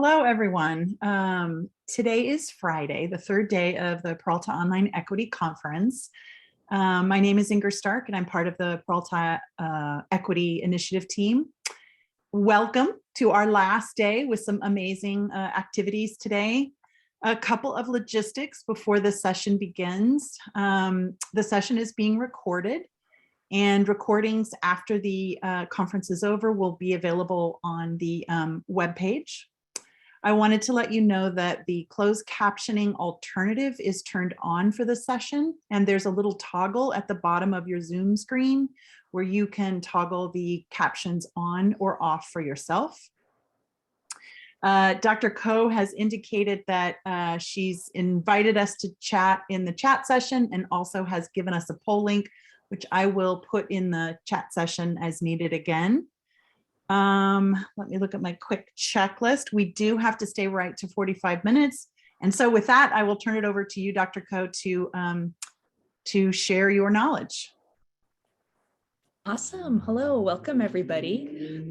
Hello, everyone. Today is Friday, the third day of the Peralta Online Equity Conference. My name is Inger Stark, and I'm part of the Peralta Equity Initiative team. Welcome to our last day with some amazing activities today. A couple of logistics before the session begins. The session is being recorded, and recordings after the conference is over will be available on the webpage. I wanted to let you know that the closed captioning alternative is turned on for the session, and there's a little toggle at the bottom of your Zoom screen where you can toggle the captions on or off for yourself. Dr. Ko has indicated that she's invited us to chat in the chat session and also has given us a poll link, which I will put in the chat session as needed again. Let me look at my quick checklist. We do have to stay right to 45 minutes. And so with that, I will turn it over to you, Dr. Ko, to share your knowledge. Awesome. Hello, welcome everybody.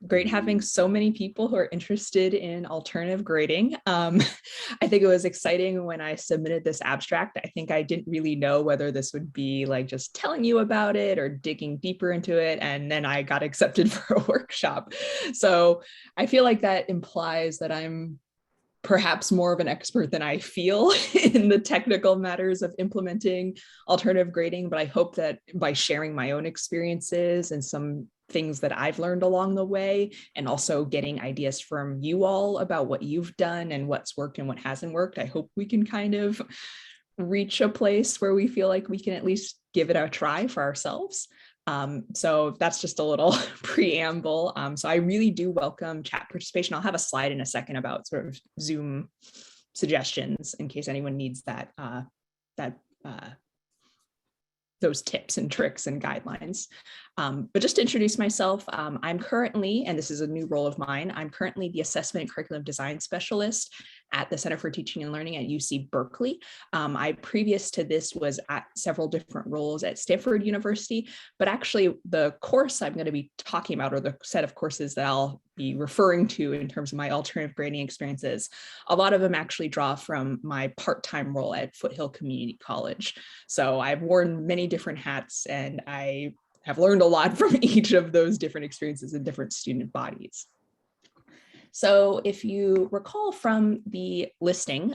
Great having so many people who are interested in alternative grading. I think it was exciting when I submitted this abstract. I think I didn't really know whether this would be like just telling you about it or digging deeper into it. And then I got accepted for a workshop. So I feel like that implies that I'm perhaps more of an expert than I feel in the technical matters of implementing alternative grading, but I hope that by sharing my own experiences and some things that I've learned along the way, and also getting ideas from you all about what you've done and what's worked and what hasn't worked, I hope we can kind of reach a place where we feel like we can at least give it a try for ourselves. So that's just a little preamble. So I really do welcome chat participation. I'll have a slide in a second about sort of Zoom suggestions in case anyone needs that, those tips and tricks and guidelines. But just to introduce myself, I'm currently, and this is a new role of mine, I'm currently the Assessment and Curriculum Design Specialist at the Center for Teaching and Learning at UC Berkeley. I previous to this was at several different roles at Stanford University, but actually the course I'm going to be talking about, or the set of courses that I'll be referring to in terms of my alternative grading experiences, a lot of them actually draw from my part-time role at Foothill Community College. So I've worn many different hats, and I have learned a lot from each of those different experiences in different student bodies. So if you recall from the listing,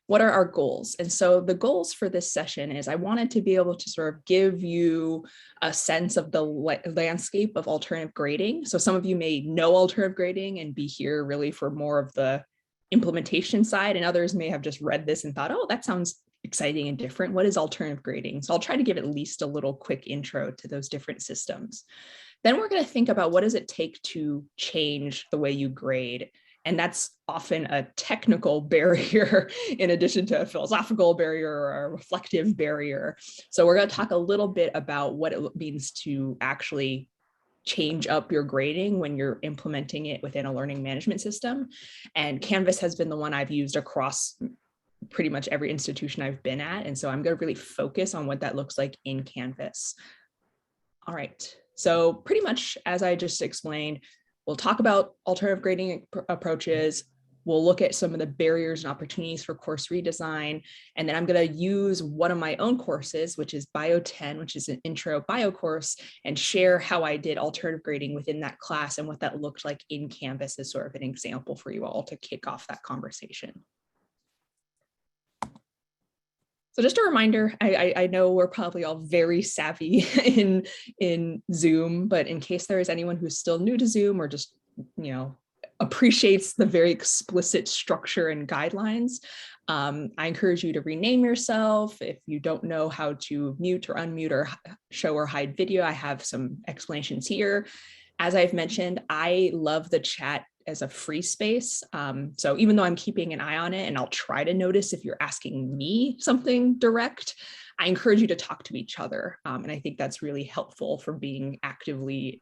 what are our goals? And so the goals for this session is I wanted to be able to sort of give you a sense of the landscape of alternative grading. So some of you may know alternative grading and be here really for more of the implementation side, and others may have just read this and thought, oh, that sounds exciting and different. What is alternative grading? So I'll try to give at least a little quick intro to those different systems. Then we're going to think about what does it take to change the way you grade. And that's often a technical barrier in addition to a philosophical barrier or a reflective barrier. So we're going to talk a little bit about what it means to actually change up your grading when you're implementing it within a learning management system. And Canvas has been the one I've used across pretty much every institution I've been at. And so I'm going to really focus on what that looks like in Canvas. All right. So pretty much as I just explained, we'll talk about alternative grading approaches. We'll look at some of the barriers and opportunities for course redesign. And then I'm going to use one of my own courses, which is Bio 10, which is an intro bio course, and share how I did alternative grading within that class and what that looked like in Canvas as sort of an example for you all to kick off that conversation. So just a reminder, I know we're probably all very savvy in Zoom, but in case there is anyone who's still new to Zoom or just, appreciates the very explicit structure and guidelines, I encourage you to rename yourself. If you don't know how to mute or unmute or show or hide video, I have some explanations here. As I've mentioned, I love the chat as a free space. So even though I'm keeping an eye on it and I'll try to notice if you're asking me something direct, I encourage you to talk to each other. And I think that's really helpful for being actively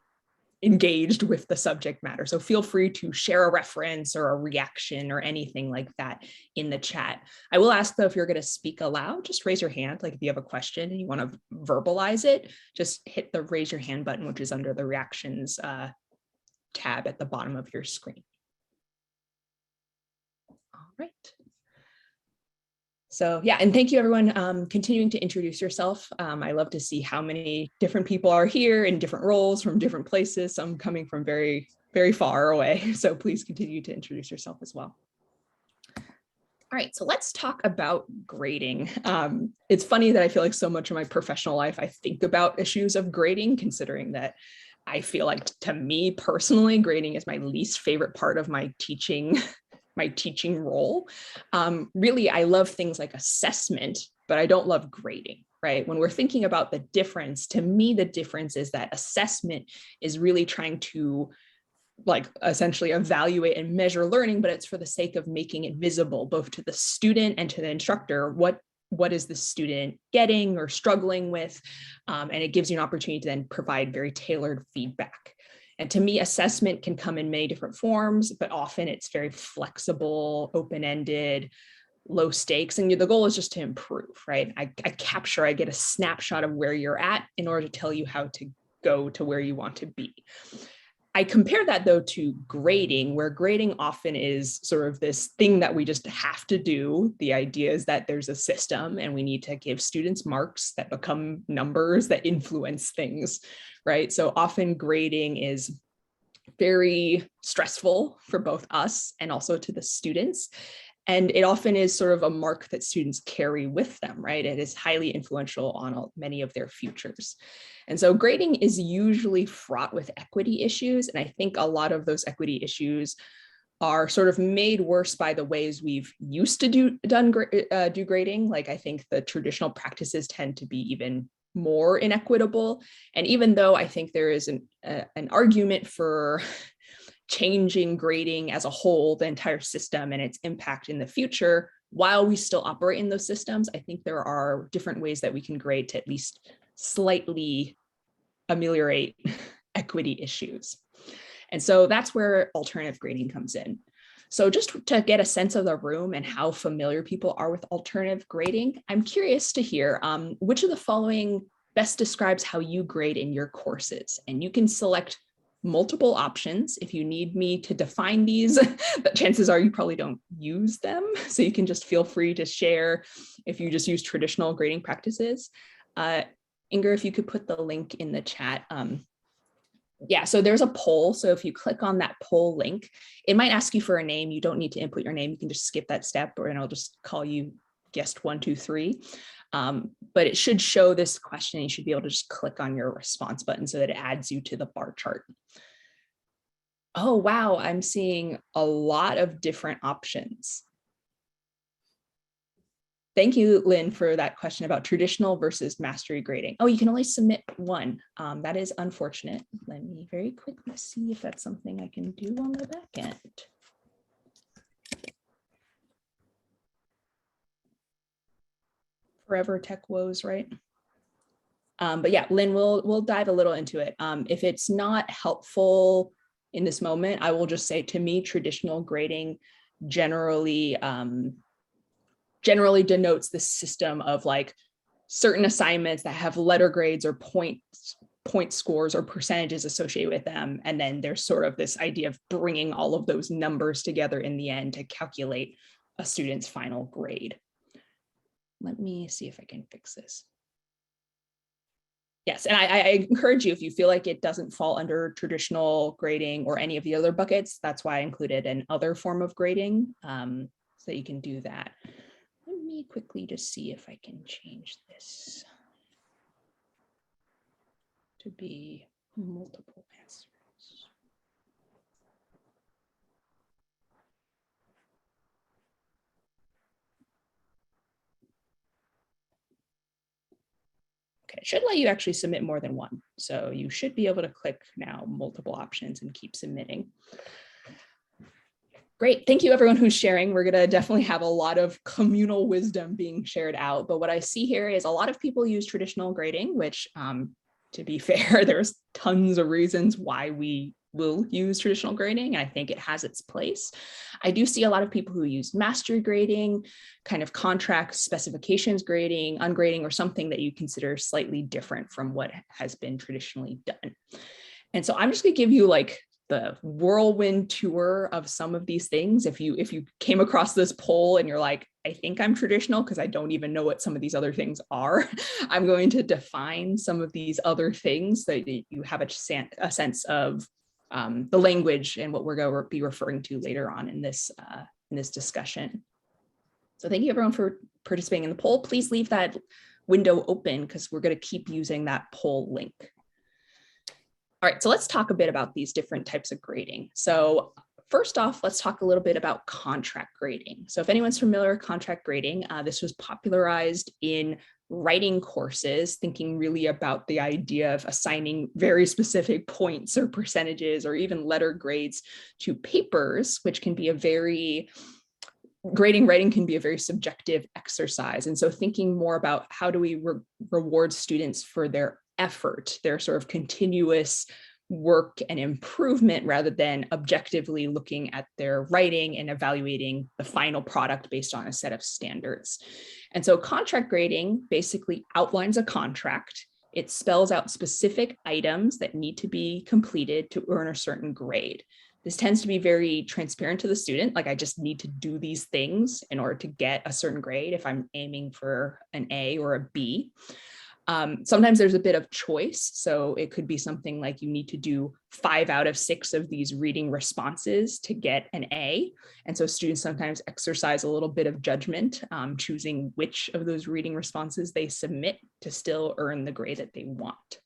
engaged with the subject matter. So feel free to share a reference or a reaction or anything like that in the chat. I will ask though, if you're going to speak aloud, just raise your hand. Like if you have a question and you want to verbalize it, just hit the raise your hand button, which is under the reactions tab at the bottom of your screen. All right. So yeah, and thank you everyone continuing to introduce yourself. I love to see how many different people are here in different roles from different places, some coming from very, very far away. So please continue to introduce yourself as well. All right, so let's talk about grading. It's funny that I feel like so much of my professional life, I think about issues of grading, considering that I feel like, to me personally, grading is my least favorite part of my teaching role. Really, I love things like assessment, but I don't love grading, right? When we're thinking about the difference, to me, the difference is that assessment is really trying to essentially evaluate and measure learning, but it's for the sake of making it visible, both to the student and to the instructor. What is the student getting or struggling with? And it gives you an opportunity to then provide very tailored feedback. And to me, assessment can come in many different forms, but often it's very flexible, open-ended, low stakes. And the goal is just to improve, right? I get a snapshot of where you're at in order to tell you how to go to where you want to be. I compare that though to grading, where grading often is sort of this thing that we just have to do. The idea is that there's a system and we need to give students marks that become numbers that influence things, right? So often grading is very stressful for both us and also to the students. And it often is sort of a mark that students carry with them, right? It is highly influential on many of their futures. And so grading is usually fraught with equity issues. And I think a lot of those equity issues are sort of made worse by the ways we've used to do grading. Like, I think the traditional practices tend to be even more inequitable. And even though I think there is an argument for changing grading as a whole, the entire system and its impact in the future, while we still operate in those systems, I think there are different ways that we can grade to at least slightly ameliorate equity issues. And so that's where alternative grading comes in. So just to get a sense of the room and how familiar people are with alternative grading, I'm curious to hear which of the following best describes how you grade in your courses. And you can select multiple options. If you need me to define these, but chances are you probably don't use them. So you can just feel free to share if you just use traditional grading practices. Inger, if you could put the link in the chat. Yeah, so there's a poll. So if you click on that poll link, it might ask you for a name. You don't need to input your name. You can just skip that step, and I'll just call you guest 1, 2, 3. But it should show this question. You should be able to just click on your response button so that it adds you to the bar chart. Oh, wow, I'm seeing a lot of different options. Thank you, Lynn, for that question about traditional versus mastery grading. Oh, you can only submit one. That is unfortunate. Let me very quickly see if that's something I can do on the back end. Forever tech woes, right? But yeah, Lynn, we'll dive a little into it. If it's not helpful in this moment, I will just say, to me, traditional grading generally denotes the system of like certain assignments that have letter grades or point scores or percentages associated with them. And then there's sort of this idea of bringing all of those numbers together in the end to calculate a student's final grade. Let me see if I can fix this. Yes, and I encourage you, if you feel like it doesn't fall under traditional grading or any of the other buckets, that's why I included an other form of grading, so that you can do that. Let me quickly just see if I can change this to be multiple answers. Okay, it should let you actually submit more than one. So you should be able to click now multiple options and keep submitting. Great, thank you everyone who's sharing. We're gonna definitely have a lot of communal wisdom being shared out, but what I see here is a lot of people use traditional grading, which to be fair, there's tons of reasons why we will use traditional grading. I think it has its place. I do see a lot of people who use mastery grading, kind of contract specifications grading, ungrading, or something that you consider slightly different from what has been traditionally done. And so I'm just gonna give you like the whirlwind tour of some of these things. If you came across this poll and you're like, I think I'm traditional because I don't even know what some of these other things are, I'm going to define some of these other things so that you have a sense of the language and what we're going to be referring to later on in this discussion. So thank you everyone for participating in the poll. Please leave that window open because we're going to keep using that poll link. All right, so let's talk a bit about these different types of grading. So first off, let's talk a little bit about contract grading. So if anyone's familiar with contract grading, this was popularized in writing courses, thinking really about the idea of assigning very specific points or percentages or even letter grades to papers, which can be a very writing can be a very subjective exercise. And so thinking more about how do we reward students for their effort, their sort of continuous work and improvement, rather than objectively looking at their writing and evaluating the final product based on a set of standards. And so contract grading basically outlines a contract. It spells out specific items that need to be completed to earn a certain grade. This tends to be very transparent to the student, like I just need to do these things in order to get a certain grade if I'm aiming for an A or a B. Sometimes there's a bit of choice. So it could be something like you need to do 5 out of 6 of these reading responses to get an A. And so students sometimes exercise a little bit of judgment, choosing which of those reading responses they submit to still earn the grade that they want.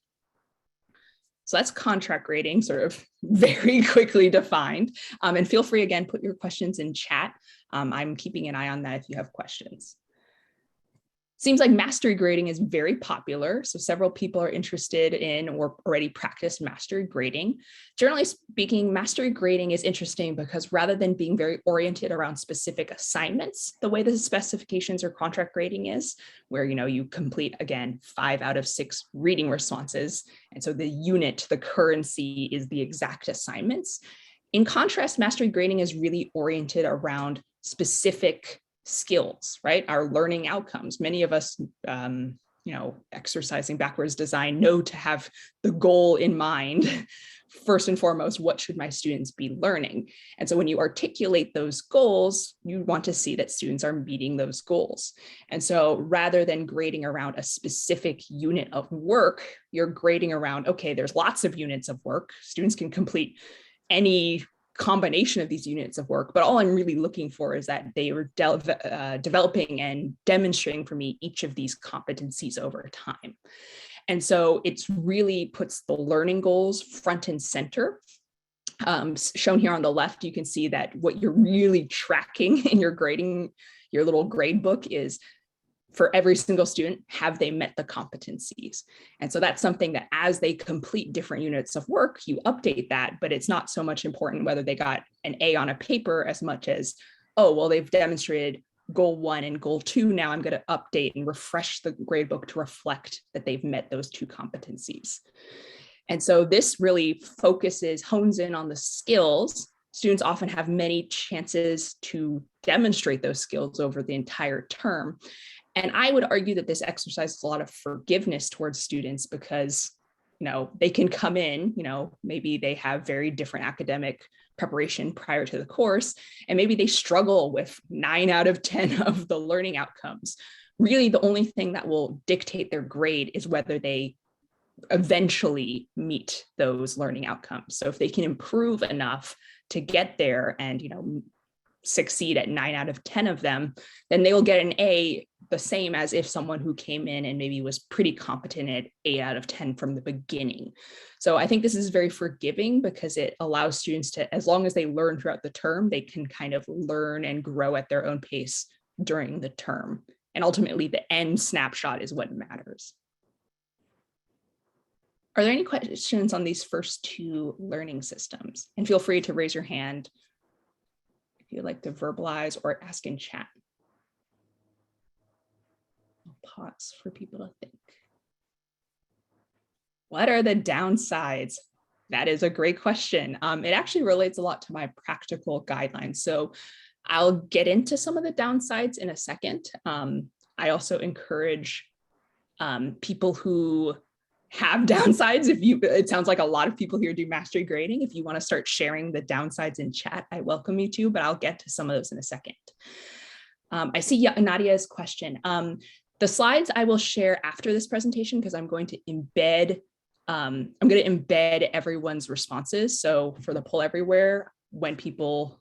So that's contract grading, sort of very quickly defined. And feel free, again, put your questions in chat. I'm keeping an eye on that if you have questions. Seems like mastery grading is very popular. So several people are interested in or already practice mastery grading. Generally speaking, mastery grading is interesting because rather than being very oriented around specific assignments, the way the specifications or contract grading is, where you complete, again, 5 out of 6 reading responses. And so the unit, the currency is the exact assignments. In contrast, mastery grading is really oriented around specific skills, right? Our learning outcomes. Many of us, exercising backwards design, know to have the goal in mind. First and foremost, what should my students be learning? And so when you articulate those goals, you want to see that students are meeting those goals. And so rather than grading around a specific unit of work, you're grading around, okay, there's lots of units of work. Students can complete any combination of these units of work, but all I'm really looking for is that they are developing and demonstrating for me each of these competencies over time. And so it's really puts the learning goals front and center. Shown here on the left, you can see that what you're really tracking in your grading, your little grade book, is for every single student, have they met the competencies? And so that's something that as they complete different units of work, you update that, but it's not so much important whether they got an A on a paper as much as, oh, well, they've demonstrated goal 1 and goal 2. Now I'm going to update and refresh the grade book to reflect that they've met those 2 competencies. And so this really hones in on the skills. Students often have many chances to demonstrate those skills over the entire term. And I would argue that this exercises a lot of forgiveness towards students because, they can come in, maybe they have very different academic preparation prior to the course, and maybe they struggle with 9 out of 10 of the learning outcomes. Really, the only thing that will dictate their grade is whether they eventually meet those learning outcomes. So if they can improve enough to get there and, succeed at 9 out of 10 of them, then they will get an A, the same as if someone who came in and maybe was pretty competent at 8 out of 10 from the beginning. So I think this is very forgiving because it allows students to, as long as they learn throughout the term, they can kind of learn and grow at their own pace during the term. And ultimately, the end snapshot is what matters. Are there any questions on these first 2 learning systems? And feel free to raise your hand if you'd like to verbalize or ask in chat. I'll pause for people to think. What are the downsides? That is a great question. It actually relates a lot to my practical guidelines. So I'll get into some of the downsides in a second. I also encourage people who have downsides, it sounds like a lot of people here do mastery grading. If you want to start sharing the downsides in chat, I welcome you to, but I'll get to some of those in a second. I see Nadia's question. The slides I will share after this presentation because I'm going to embed everyone's responses. So for the poll everywhere, when people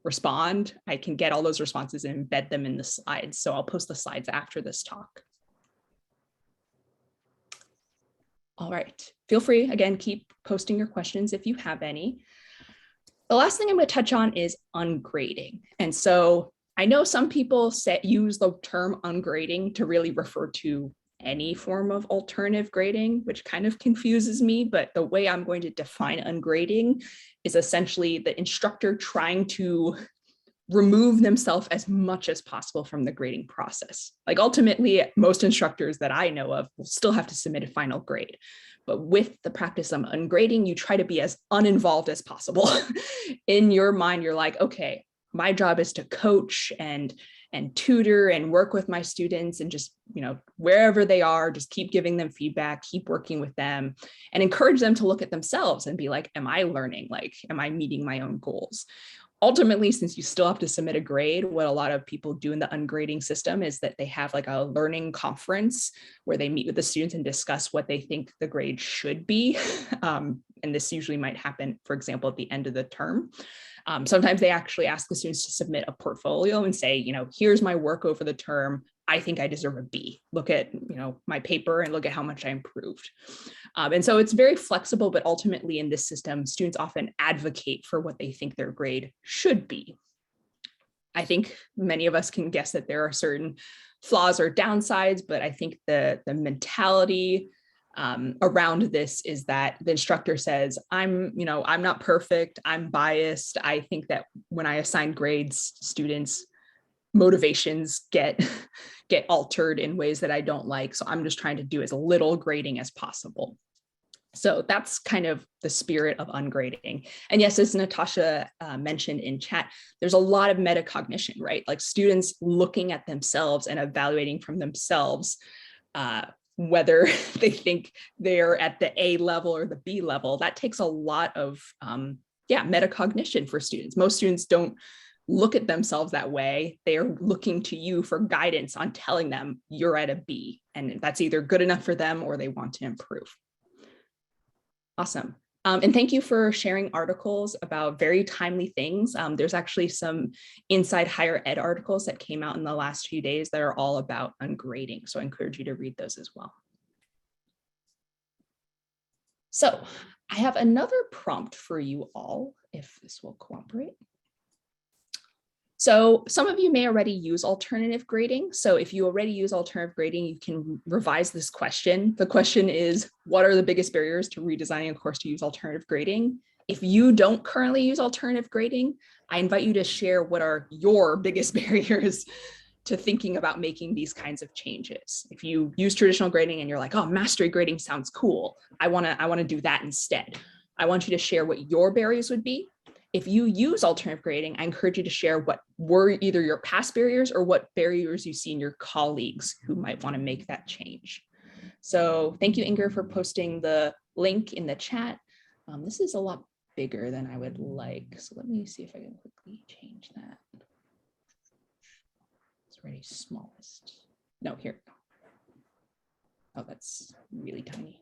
respond, I can get all those responses and embed them in the slides. So I'll post the slides after this talk. All right, feel free, again, keep posting your questions if you have any. The last thing I'm going to touch on is ungrading. And so I know some people use the term ungrading to really refer to any form of alternative grading, which kind of confuses me, but the way I'm going to define ungrading is essentially the instructor trying to remove themselves as much as possible from the grading process. Like ultimately, most instructors that I know of will still have to submit a final grade. But with the practice of ungrading, you try to be as uninvolved as possible. In your mind, you're like, okay, my job is to coach and tutor and work with my students and just, wherever they are, just keep giving them feedback, keep working with them and encourage them to look at themselves and be like, am I learning? Like, am I meeting my own goals? Ultimately, since you still have to submit a grade, what a lot of people do in the ungrading system is that they have like a learning conference where they meet with the students and discuss what they think the grade should be. And this usually might happen, for example, at the end of the term. Sometimes they actually ask the students to submit a portfolio and say, here's my work over the term. I think I deserve a B. Look at, my paper and look at how much I improved. And so it's very flexible, but ultimately in this system, students often advocate for what they think their grade should be. I think many of us can guess that there are certain flaws or downsides, but I think the mentality around this is that the instructor says, I'm not perfect, I'm biased. I think that when I assign grades, students' motivations get altered in ways that I don't like. So I'm just trying to do as little grading as possible. So that's kind of the spirit of ungrading. And yes, as Natasha mentioned in chat, there's a lot of metacognition, right? Like students looking at themselves and evaluating from themselves whether they think they're at the A level or the B level. That takes a lot of metacognition for students. Most students don't look at themselves that way. They are looking to you for guidance on telling them you're at a B, and that's either good enough for them or they want to improve. Awesome. And thank you for sharing articles about very timely things. There's actually some Inside Higher Ed articles that came out in the last few days that are all about ungrading. So I encourage you to read those as well. So I have another prompt for you all, if this will cooperate. So some of you may already use alternative grading. So if you already use alternative grading, you can revise this question. The question is, what are the biggest barriers to redesigning a course to use alternative grading? If you don't currently use alternative grading, I invite you to share what are your biggest barriers to thinking about making these kinds of changes. If you use traditional grading and you're like, oh, mastery grading sounds cool, I wanna do that instead. I want you to share what your barriers would be. If you use alternative grading, I encourage you to share what were either your past barriers or what barriers you see in your colleagues who might want to make that change. So thank you, Inger, for posting the link in the chat. This is a lot bigger than I would like. So let me see if I can quickly change that. It's already smallest. No, here. Oh, that's really tiny.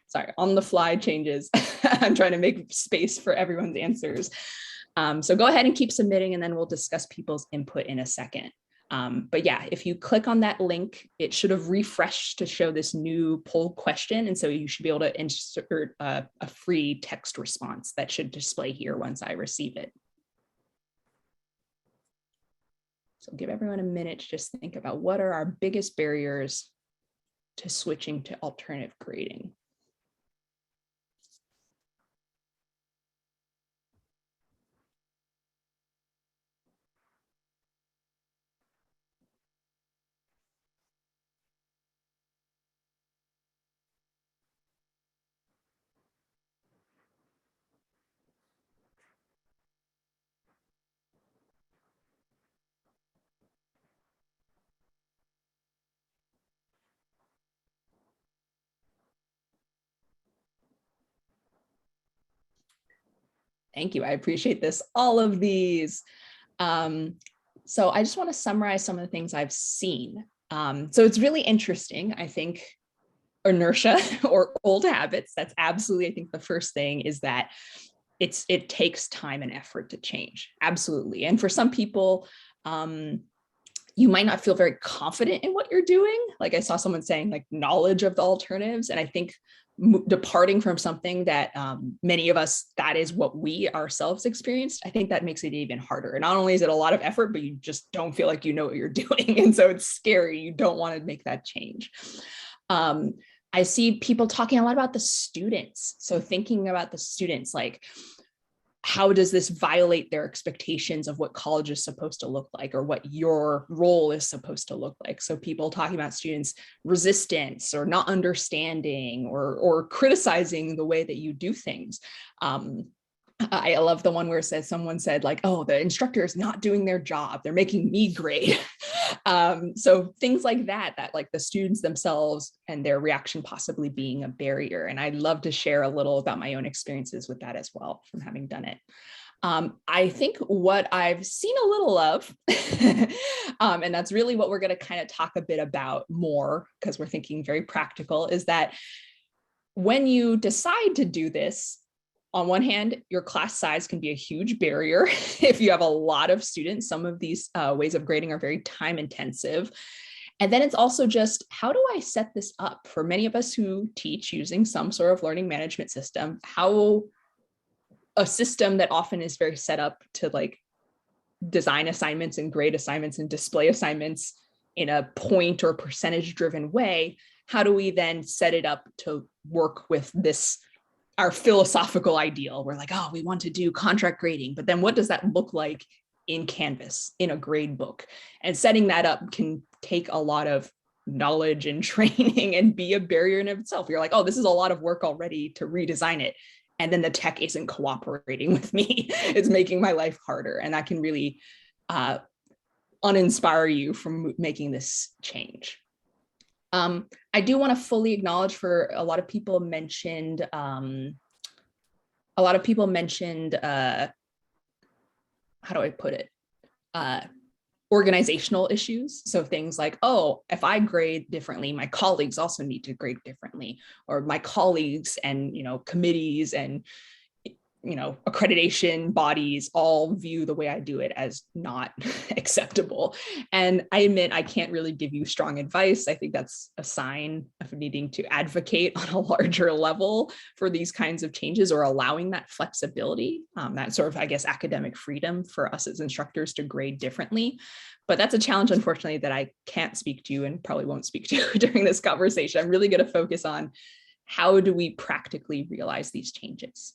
Sorry, on the fly changes. I'm trying to make space for everyone's answers. So go ahead and keep submitting and then we'll discuss people's input in a second. But yeah, if you click on that link, it should have refreshed to show this new poll question. And so you should be able to insert a free text response that should display here once I receive it. So give everyone a minute to just think about what are our biggest barriers to switching to alternative grading. Thank you. I appreciate this. All of these. So I just want to summarize some of the things I've seen. So it's really interesting. I think inertia or old habits, that's absolutely, I think the first thing is that it takes time and effort to change. Absolutely. And for some people, you might not feel very confident in what you're doing. Like I saw someone saying like knowledge of the alternatives. And I think departing from something that many of us, that is what we ourselves experienced, I think that makes it even harder. And not only is it a lot of effort, but you just don't feel like you know what you're doing. And so it's scary. You don't want to make that change. I see people talking a lot about the students. So thinking about the students, like, how does this violate their expectations of what college is supposed to look like or what your role is supposed to look like? So people talking about students' resistance or not understanding or criticizing the way that you do things. I love the one where someone said like, oh, the instructor is not doing their job. They're making me grade. So things like that like the students themselves and their reaction possibly being a barrier. And I'd love to share a little about my own experiences with that as well from having done it. I think what I've seen a little of, and that's really what we're going to kind of talk a bit about more because we're thinking very practical, is that when you decide to do this, on one hand, your class size can be a huge barrier if you have a lot of students. Some of these ways of grading are very time intensive. And then it's also just, how do I set this up? For many of us who teach using some sort of learning management system, how a system that often is very set up to like design assignments and grade assignments and display assignments in a point or percentage driven way, how do we then set it up to work with this, our philosophical ideal? We're like, oh, we want to do contract grading, but then what does that look like in Canvas, in a grade book? And setting that up can take a lot of knowledge and training and be a barrier in itself. You're like, oh, this is a lot of work already to redesign it. And then the tech isn't cooperating with me. It's making my life harder. And that can really uninspire you from making this change. I do want to fully acknowledge for a lot of people mentioned, how do I put it? Organizational issues. So things like, oh, if I grade differently, my colleagues also need to grade differently, or my colleagues and, committees and, accreditation bodies all view the way I do it as not acceptable. And I admit I can't really give you strong advice. I think that's a sign of needing to advocate on a larger level for these kinds of changes, or allowing that flexibility, that sort of, I guess, academic freedom for us as instructors to grade differently. But that's a challenge, unfortunately, that I can't speak to and probably won't speak to during this conversation. I'm really going to focus on how do we practically realize these changes.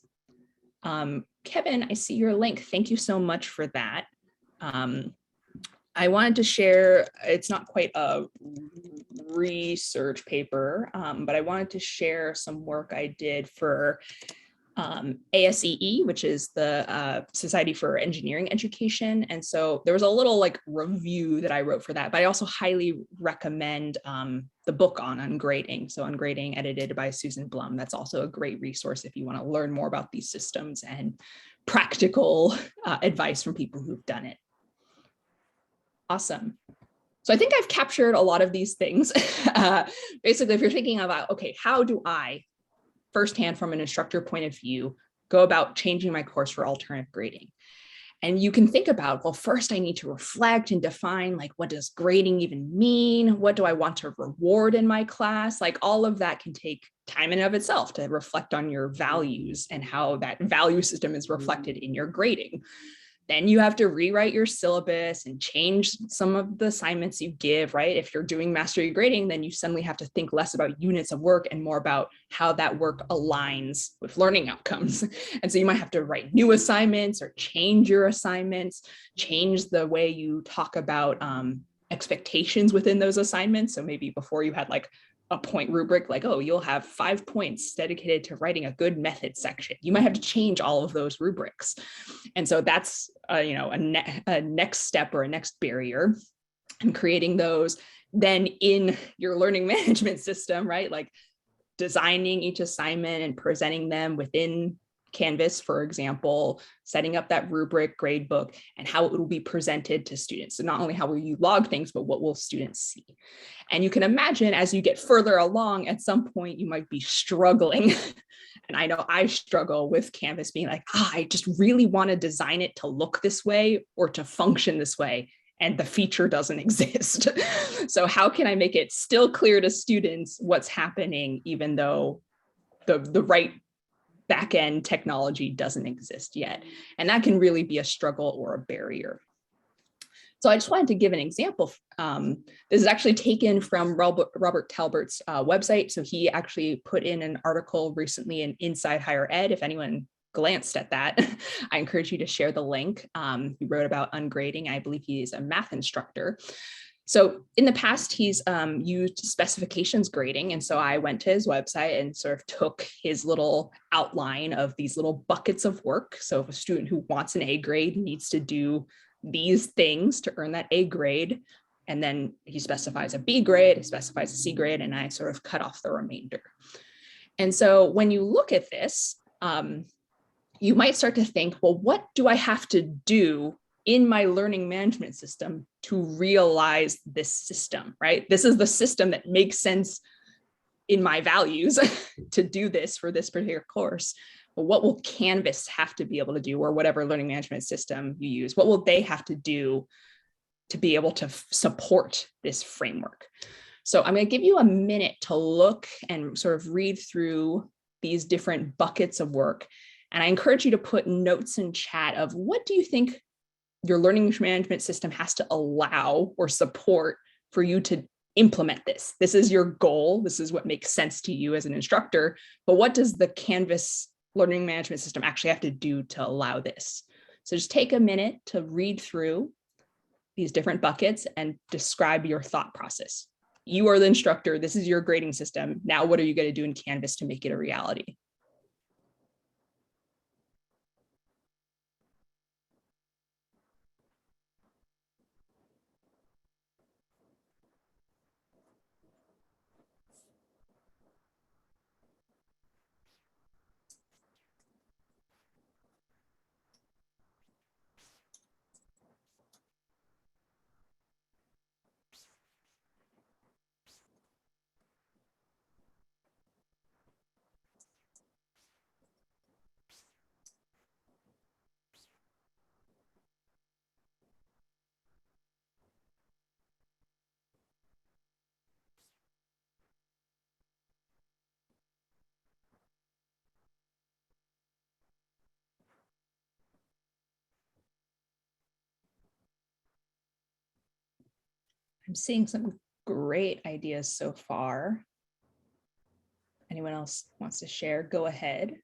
Kevin, I see your link. Thank you so much for that. I wanted to share, it's not quite a research paper, but I wanted to share some work I did for ASEE, which is the Society for Engineering Education. And so there was a little review that I wrote for that, but I also highly recommend the book on ungrading. So Ungrading, edited by Susan Blum. That's also a great resource if you want to learn more about these systems and practical advice from people who've done it. Awesome. So I think I've captured a lot of these things. Basically, if you're thinking about, okay, how do I, firsthand from an instructor point of view, go about changing my course for alternative grading? And you can think about, well, first I need to reflect and define, what does grading even mean? What do I want to reward in my class? All of that can take time in and of itself to reflect on your values and how that value system is reflected in your grading. Then you have to rewrite your syllabus and change some of the assignments you give, right? If you're doing mastery grading, then you suddenly have to think less about units of work and more about how that work aligns with learning outcomes. And so you might have to write new assignments or change your assignments, change the way you talk about expectations within those assignments. So maybe before you had a point rubric, oh, you'll have 5 points dedicated to writing a good method section. You might have to change all of those rubrics. And so that's, a next step or a next barrier in creating those. Then in your learning management system, right? Designing each assignment and presenting them within Canvas, for example, setting up that rubric grade book and how it will be presented to students. So not only how will you log things, but what will students see? And you can imagine as you get further along, at some point you might be struggling. And I know I struggle with Canvas being like, I just really want to design it to look this way or to function this way. And the feature doesn't exist. So how can I make it still clear to students what's happening, even though the right back-end technology doesn't exist yet? And that can really be a struggle or a barrier. So I just wanted to give an example. This is actually taken from Robert Talbert's website. So he actually put in an article recently in Inside Higher Ed. If anyone glanced at that, I encourage you to share the link. He wrote about ungrading. I believe he is a math instructor. So in the past, he's used specifications grading. And so I went to his website and sort of took his little outline of these little buckets of work. So if a student who wants an A grade needs to do these things to earn that A grade, and then he specifies a B grade, he specifies a C grade, and I sort of cut off the remainder. And so when you look at this, you might start to think, well, what do I have to do in my learning management system to realize this system, right? This is the system that makes sense in my values to do this for this particular course. But what will Canvas have to be able to do, or whatever learning management system you use? What will they have to do to be able to support this framework? So I'm going to give you a minute to look and sort of read through these different buckets of work. And I encourage you to put notes in chat of what do you think your learning management system has to allow or support for you to implement this. This is your goal. This is what makes sense to you as an instructor. But what does the Canvas learning management system actually have to do to allow this? So just take a minute to read through these different buckets and describe your thought process. You are the instructor. This is your grading system. Now, what are you going to do in Canvas to make it a reality? I'm seeing some great ideas so far. Anyone else wants to share? Go ahead.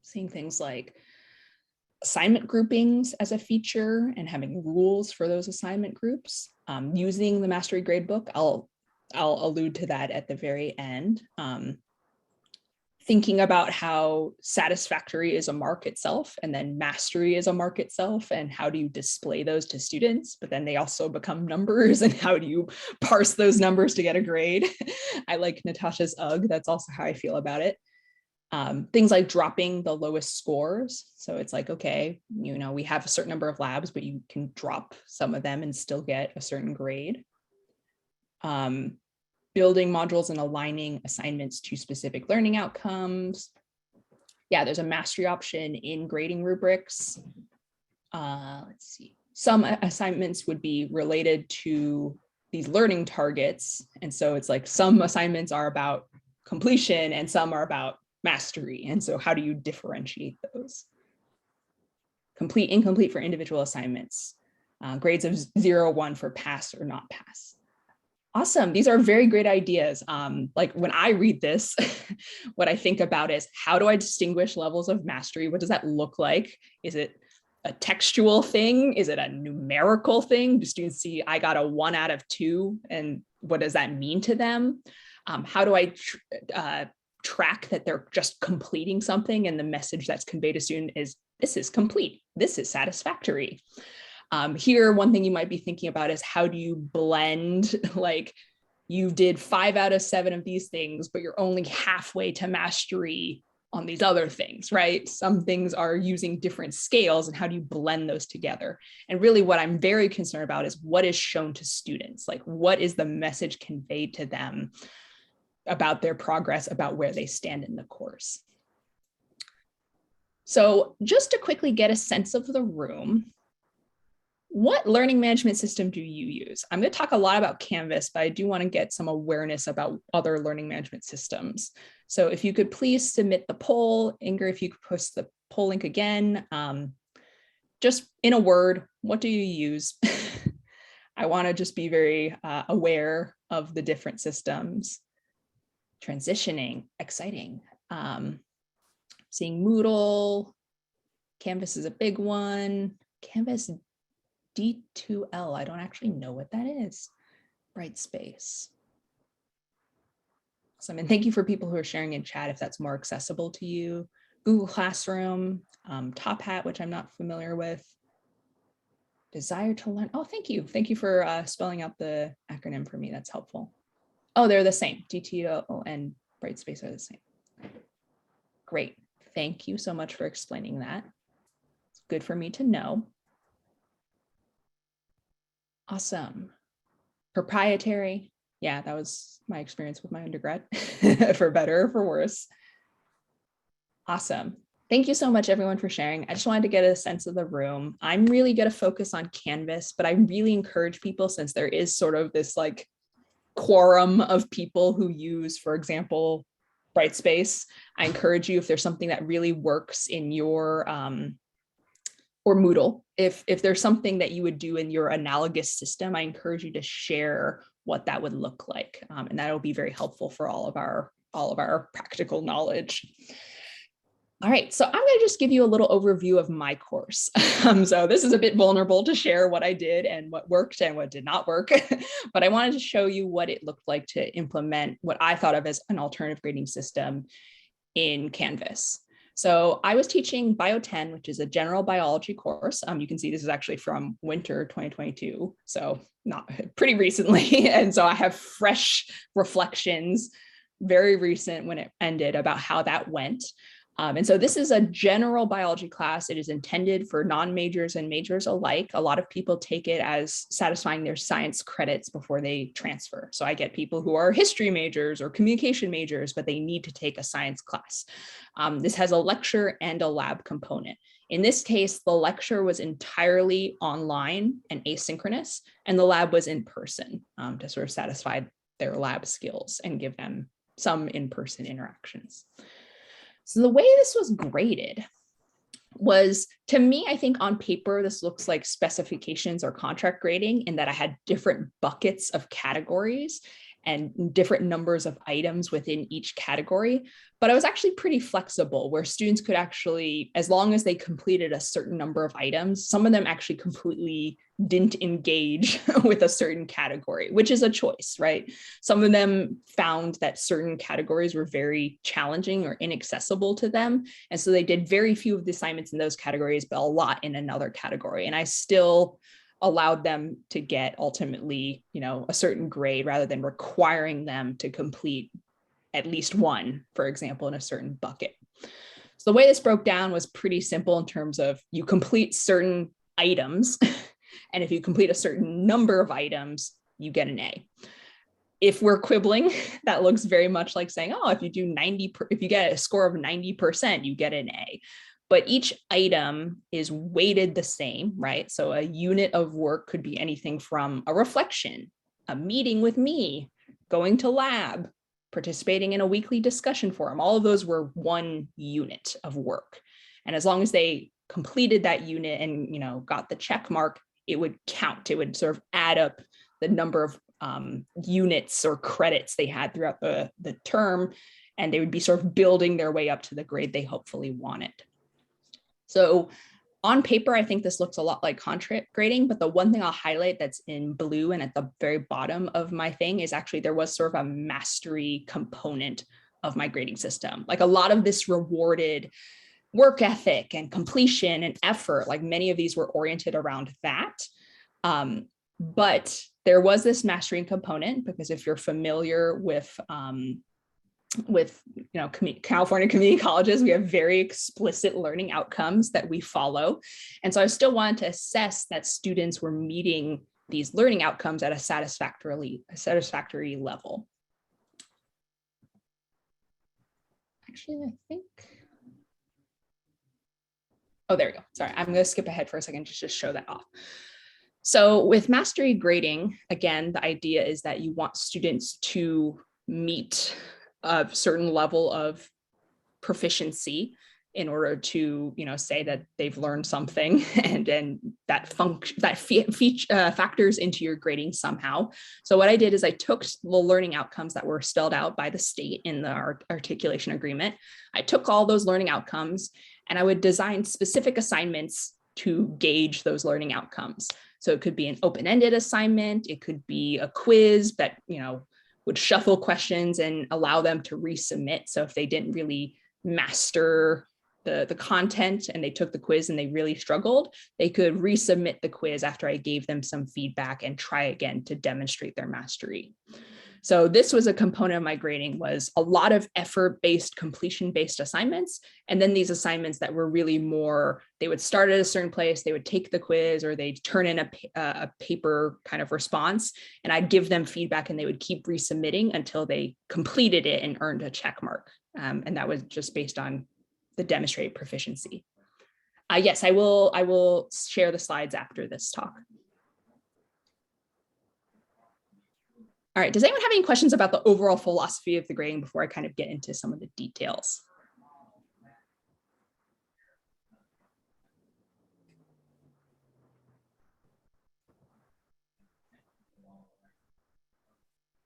Seeing things like assignment groupings as a feature and having rules for those assignment groups. Using the Mastery Gradebook, I'll allude to that at the very end. Thinking about how satisfactory is a mark itself, and then mastery is a mark itself, and how do you display those to students, but then they also become numbers, and how do you parse those numbers to get a grade? I like Natasha's UG, that's also how I feel about it. Things like dropping the lowest scores. So it's like, okay, you know, we have a certain number of labs, but you can drop some of them and still get a certain grade. Building modules and aligning assignments to specific learning outcomes. Yeah, there's a mastery option in grading rubrics. Let's see. Some assignments would be related to these learning targets. And so it's like some assignments are about completion and some are about mastery. And so how do you differentiate those? Complete, incomplete for individual assignments. Grades of 0, 1 for pass or not pass. Awesome. These are very great ideas. Like when I read this, what I think about is how do I distinguish levels of mastery? What does that look like? Is it a textual thing? Is it a numerical thing? Do students see I got a 1 out of 2? And what does that mean to them? How do I track that they're just completing something and the message that's conveyed to student is this is complete, this is satisfactory. Here, one thing you might be thinking about is how do you blend, like you did 5 out of 7 of these things, but you're only halfway to mastery on these other things, right? Some things are using different scales, and how do you blend those together? And really what I'm very concerned about is what is shown to students, like what is the message conveyed to them about their progress, about where they stand in the course. So just to quickly get a sense of the room, what learning management system do you use? I'm going to talk a lot about Canvas, but I do want to get some awareness about other learning management systems. So if you could please submit the poll. Inger, if you could post the poll link again. Just in a word, what do you use? I want to just be very aware of the different systems. Transitioning, exciting. Seeing Moodle, Canvas is a big one. Canvas D2L, I don't actually know what that is. Brightspace. Awesome, and thank you for people who are sharing in chat if that's more accessible to you. Google Classroom, Top Hat, which I'm not familiar with. Desire to learn, oh, thank you. Thank you for spelling out the acronym for me, that's helpful. Oh, they're the same, D2L and Brightspace are the same. Great, thank you so much for explaining that. It's good for me to know. Awesome. Proprietary. Yeah, that was my experience with my undergrad, for better or for worse. Awesome. Thank you so much, everyone, for sharing. I just wanted to get a sense of the room. I'm really going to focus on Canvas, but I really encourage people, since there is sort of this like quorum of people who use, for example, Brightspace, I encourage you, if there's something that really works in your or Moodle, if there's something that you would do in your analogous system, I encourage you to share what that would look like. And that'll be very helpful for all of our practical knowledge. All right, so I'm going to just give you a little overview of my course. So this is a bit vulnerable to share what I did and what worked and what did not work, but I wanted to show you what it looked like to implement what I thought of as an alternative grading system in Canvas. So I was teaching Bio 10, which is a general biology course. You can see this is actually from winter 2022, so not pretty recently. And so I have fresh reflections, very recent when it ended, about how that went. And so this is a general biology class. It is intended for non-majors and majors alike. A lot of people take it as satisfying their science credits before they transfer. So I get people who are history majors or communication majors, but they need to take a science class. This has a lecture and a lab component. In this case, the lecture was entirely online and asynchronous, and the lab was in person to sort of satisfy their lab skills and give them some in-person interactions. So the way this was graded was, to me, I think on paper, this looks like specifications or contract grading, in that I had different buckets of categories and different numbers of items within each category. But I was actually pretty flexible, where students could actually, as long as they completed a certain number of items, some of them actually completely didn't engage with a certain category, which is a choice, right? Some of them found that certain categories were very challenging or inaccessible to them. And so they did very few of the assignments in those categories, but a lot in another category. And I still allowed them to get ultimately, a certain grade, rather than requiring them to complete at least one, for example, in a certain bucket. So the way this broke down was pretty simple in terms of you complete certain items, and if you complete a certain number of items, you get an A. If we're quibbling, that looks very much like saying, oh, if you get a score of 90%, you get an A. But each item is weighted the same, right? So a unit of work could be anything from a reflection, a meeting with me, going to lab, participating in a weekly discussion forum. All of those were one unit of work. And as long as they completed that unit and got the check mark, it would count. It would sort of add up the number of units or credits they had throughout the term, and they would be sort of building their way up to the grade they hopefully wanted. So on paper, I think this looks a lot like contract grading, but the one thing I'll highlight that's in blue and at the very bottom of my thing is actually there was sort of a mastery component of my grading system. Like a lot of this rewarded work ethic and completion and effort, like many of these were oriented around that. But there was this mastering component, because if you're familiar with with California community colleges, we have very explicit learning outcomes that we follow. And so I still wanted to assess that students were meeting these learning outcomes at a satisfactory level. Actually, I think, oh, there we go. Sorry, I'm going to skip ahead for a second just to show that off. So with mastery grading, again, the idea is that you want students to meet a certain level of proficiency in order to, say that they've learned something, and then that factors into your grading somehow. So what I did is I took the learning outcomes that were spelled out by the state in the articulation agreement. I took all those learning outcomes and I would design specific assignments to gauge those learning outcomes. So it could be an open-ended assignment. It could be a quiz that, would shuffle questions and allow them to resubmit. So if they didn't really master the content and they took the quiz and they really struggled, they could resubmit the quiz after I gave them some feedback and try again to demonstrate their mastery. So this was a component of my grading, was a lot of effort-based, completion-based assignments. And then these assignments that were really more, they would start at a certain place, they would take the quiz, or they'd turn in a paper kind of response, and I'd give them feedback and they would keep resubmitting until they completed it and earned a check mark. And that was just based on the demonstrated proficiency. Yes, I will share the slides after this talk. All right, does anyone have any questions about the overall philosophy of the grading before I kind of get into some of the details?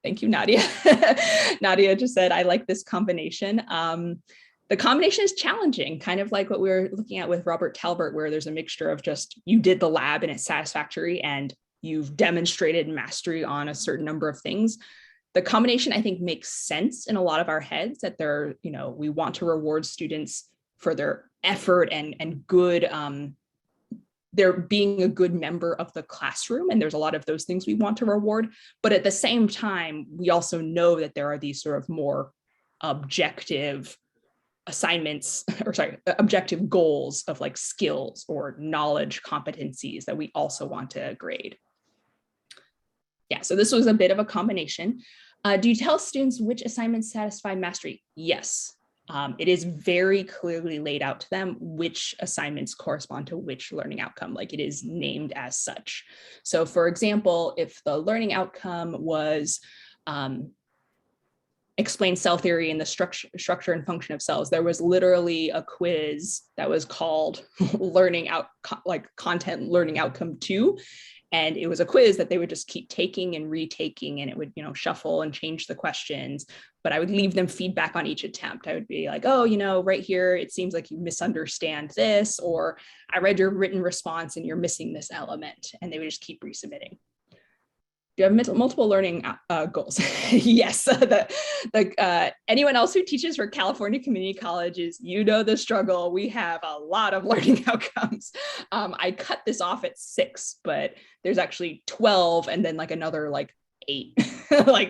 Thank you, Nadia. Nadia just said, I like this combination. The combination is challenging, kind of like what we were looking at with Robert Talbert, where there's a mixture of just you did the lab and it's satisfactory and you've demonstrated mastery on a certain number of things. The combination, I think, makes sense in a lot of our heads, that we want to reward students for their effort and good, they're being a good member of the classroom. And there's a lot of those things we want to reward. But at the same time, we also know that there are these sort of more objective assignments, objective goals of like skills or knowledge competencies that we also want to grade. Yeah, so this was a bit of a combination. Do you tell students which assignments satisfy mastery? Yes. It is very clearly laid out to them which assignments correspond to which learning outcome, like it is named as such. So for example, if the learning outcome was explain cell theory and the structure and function of cells, there was literally a quiz that was called content learning outcome 2. And it was a quiz that they would just keep taking and retaking, and it would, shuffle and change the questions, but I would leave them feedback on each attempt. I would be like, oh, right here, it seems like you misunderstand this, or I read your written response and you're missing this element, and they would just keep resubmitting. Do you have multiple learning goals? Yes. Anyone else who teaches for California community colleges, the struggle. We have a lot of learning outcomes. I cut this off at 6, but there's actually 12, and then another 8.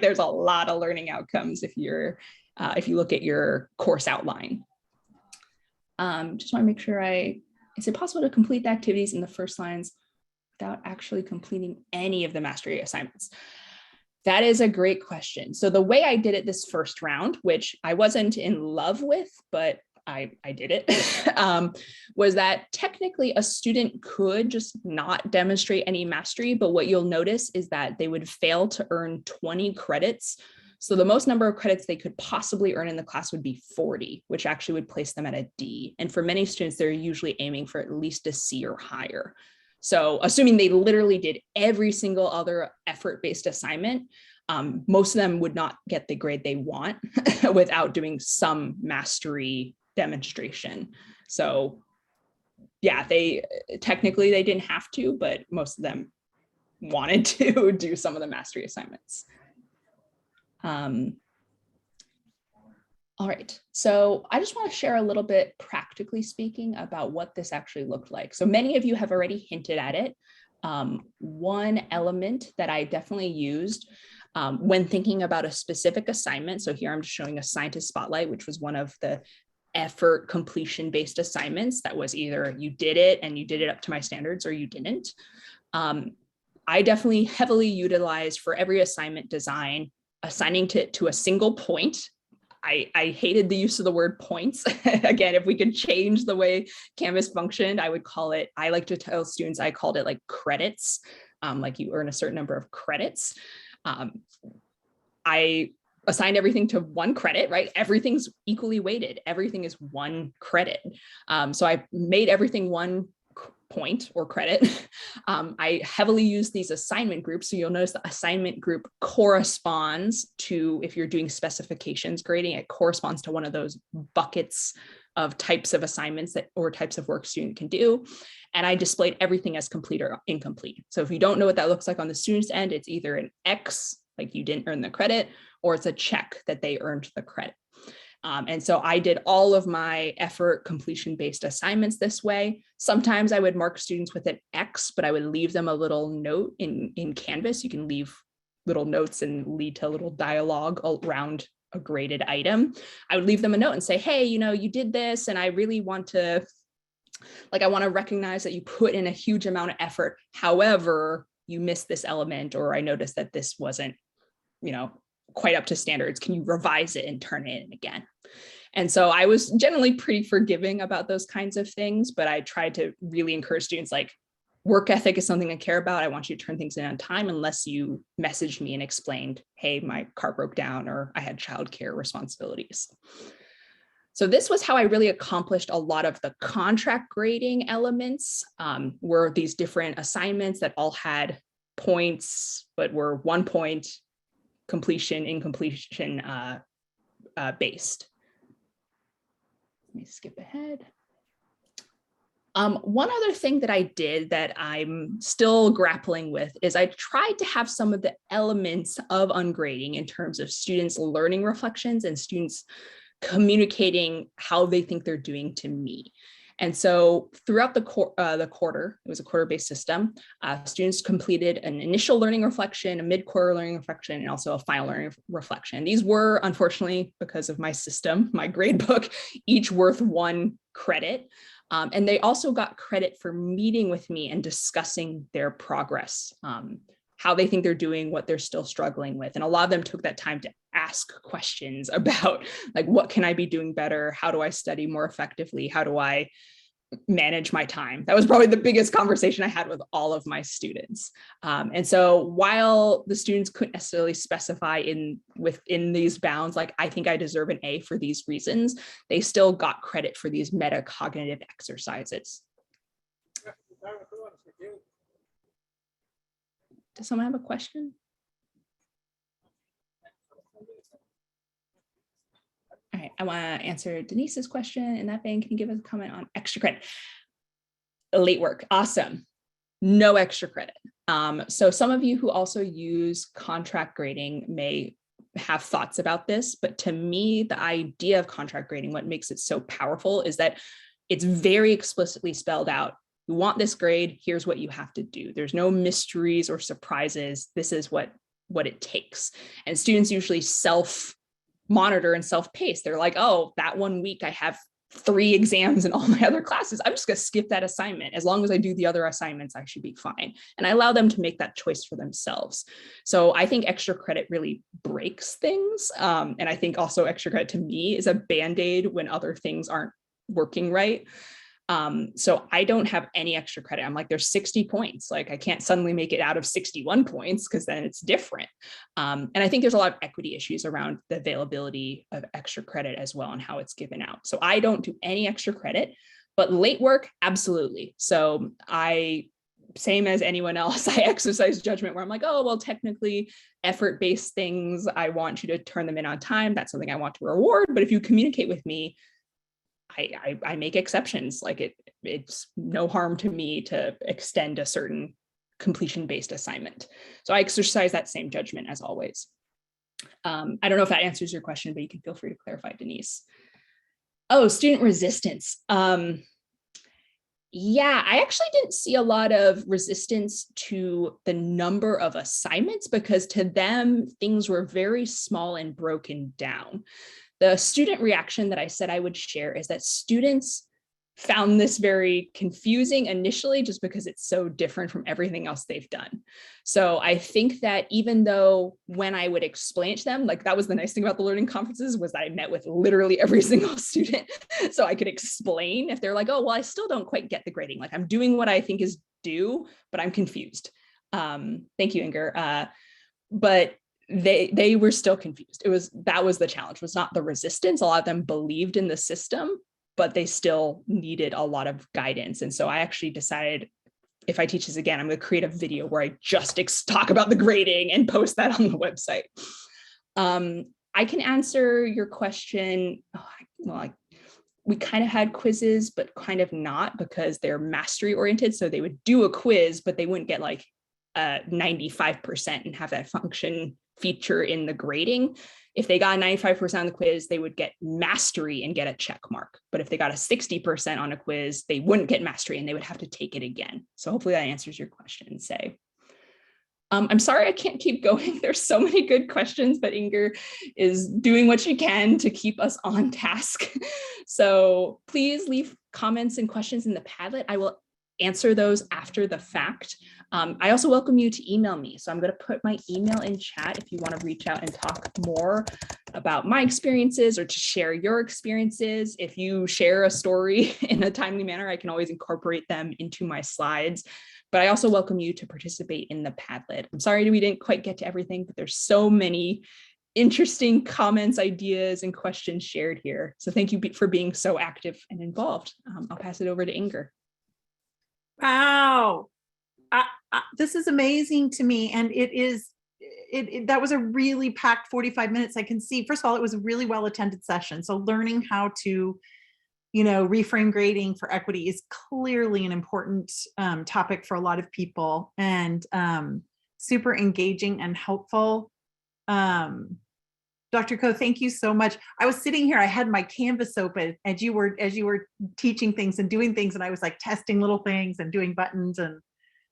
There's a lot of learning outcomes if you look at your course outline. Just want to make sure is it possible to complete the activities in the first lines without actually completing any of the mastery assignments? That is a great question. So the way I did it this first round, which I wasn't in love with, but I did it, was that technically a student could just not demonstrate any mastery, but what you'll notice is that they would fail to earn 20 credits. So the most number of credits they could possibly earn in the class would be 40, which actually would place them at a D. And for many students, they're usually aiming for at least a C or higher. So assuming they literally did every single other effort-based assignment, most of them would not get the grade they want without doing some mastery demonstration. So yeah, they didn't have to, but most of them wanted to do some of the mastery assignments. All right, so I just want to share a little bit, practically speaking, about what this actually looked like. So many of you have already hinted at it. One element that I definitely used When thinking about a specific assignment, so here I'm just showing a scientist spotlight, which was one of the effort completion based assignments that was either you did it and you did it up to my standards or you didn't. I definitely heavily utilized for every assignment design, assigning to a single point. I hated the use of the word points. Again, if we could change the way Canvas functioned, I would call it, I like to tell students, I called it like credits, like you earn a certain number of credits. I assigned everything to one credit, right? Everything's equally weighted. Everything is one credit. So I made everything one point or credit. I heavily use these assignment groups. So you'll notice the assignment group corresponds to, if you're doing specifications grading, it corresponds to one of those buckets of types of assignments that or types of work student can do. And I displayed everything as complete or incomplete. So if you don't know what that looks like on the student's end, it's either an X, like you didn't earn the credit, or it's a check that they earned the credit. And so I did all of my effort completion-based assignments this way. Sometimes I would mark students with an X, but I would leave them a little note in Canvas. You can leave little notes and lead to a little dialogue around a graded item. I would leave them a note and say, hey, you did this, and I really want to, I want to recognize that you put in a huge amount of effort. However, you missed this element, or I noticed that this wasn't, quite up to standards. Can you revise it and turn it in again? And so I was generally pretty forgiving about those kinds of things, but I tried to really encourage students, like, work ethic is something I care about. I want you to turn things in on time unless you messaged me and explained, hey, my car broke down or I had childcare responsibilities. So this was how I really accomplished a lot of the contract grading elements, were these different assignments that all had points, but were 1 point, completion, incompletion based. Let me skip ahead. One other thing that I did that I'm still grappling with is I tried to have some of the elements of ungrading in terms of students' learning reflections and students communicating how they think they're doing to me. And so throughout the quarter, it was a quarter-based system, students completed an initial learning reflection, a mid-quarter learning reflection, and also a final learning reflection. These were, unfortunately, because of my system, my grade book, each worth 1 credit. And they also got credit for meeting with me and discussing their progress, how they think they're doing, what they're still struggling with. And a lot of them took that time to ask questions about, like, what can I be doing better? How do I study more effectively? How do I manage my time? That was probably the biggest conversation I had with all of my students. And so while the students couldn't necessarily specify within these bounds, like, I think I deserve an A for these reasons, they still got credit for these metacognitive exercises. Does someone have a question? All right, I want to answer Denise's question in that vein. Can you give us a comment on extra credit? Late work, awesome. No extra credit. So some of you who also use contract grading may have thoughts about this, but to me, the idea of contract grading, what makes it so powerful is that it's very explicitly spelled out. You want this grade, here's what you have to do. There's no mysteries or surprises. This is what it takes. And students usually self-monitor and self-pace. They're like, oh, that 1 week I have 3 exams in all my other classes. I'm just going to skip that assignment. As long as I do the other assignments, I should be fine. And I allow them to make that choice for themselves. So I think extra credit really breaks things. And I think also extra credit to me is a Band-Aid when other things aren't working right. So I don't have any extra credit. I'm like, there's 60 points. Like, I can't suddenly make it out of 61 points because then it's different. And I think there's a lot of equity issues around the availability of extra credit as well and how it's given out. So I don't do any extra credit, but late work, absolutely. So same as anyone else, I exercise judgment where I'm like, oh, well, technically effort-based things, I want you to turn them in on time. That's something I want to reward. But if you communicate with me, I make exceptions. Like, it's no harm to me to extend a certain completion-based assignment. So I exercise that same judgment as always. I don't know if that answers your question, but you can feel free to clarify, Denise. Oh, student resistance. Yeah, I actually didn't see a lot of resistance to the number of assignments because to them, things were very small and broken down. The student reaction that I said I would share is that students found this very confusing initially just because it's so different from everything else they've done. So I think that even though when I would explain it to them, like that was the nice thing about the learning conferences was I met with literally every single student. So I could explain if they're like, oh, well, I still don't quite get the grading. Like I'm doing what I think is due, but I'm confused. Thank you, Inger. But they were still confused. That was the challenge, was not the resistance. A lot of them believed in the system, but they still needed a lot of guidance. And so I actually decided if I teach this again, I'm going to create a video where I just talk about the grading and post that on the website. I can answer your question. We kind of had quizzes, but kind of not because they're mastery oriented. So they would do a quiz, but they wouldn't get like 95% and have that function feature in the grading. If they got 95% on the quiz, they would get mastery and get a check mark. But if they got a 60% on a quiz, they wouldn't get mastery and they would have to take it again. So hopefully that answers your question, Say. I'm sorry I can't keep going. There's so many good questions, but Inger is doing what she can to keep us on task. So please leave comments and questions in the Padlet. I will answer those after the fact. I also welcome you to email me. So I'm going to put my email in chat if you want to reach out and talk more about my experiences or to share your experiences. If you share a story in a timely manner, I can always incorporate them into my slides. But I also welcome you to participate in the Padlet. I'm sorry we didn't quite get to everything, but there's so many interesting comments, ideas, and questions shared here. So thank you for being so active and involved. I'll pass it over to Inger. Wow. This is amazing to me. And that was a really packed 45 minutes. I can see, first of all, it was a really well-attended session. So learning how to, reframe grading for equity is clearly an important topic for a lot of people, and super engaging and helpful. Dr. Ko, thank you so much. I was sitting here, I had my Canvas open as you were teaching things and doing things, and I was like testing little things and doing buttons. And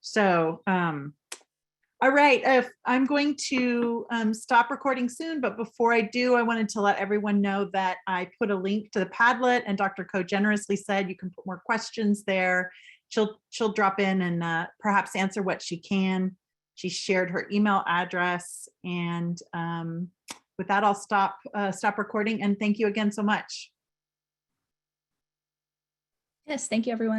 so, all right, I'm going to stop recording soon, but before I do, I wanted to let everyone know that I put a link to the Padlet, and Dr. Ko generously said you can put more questions there. She'll drop in and perhaps answer what she can. She shared her email address, and with that, I'll stop recording, and thank you again so much. Yes, thank you, everyone.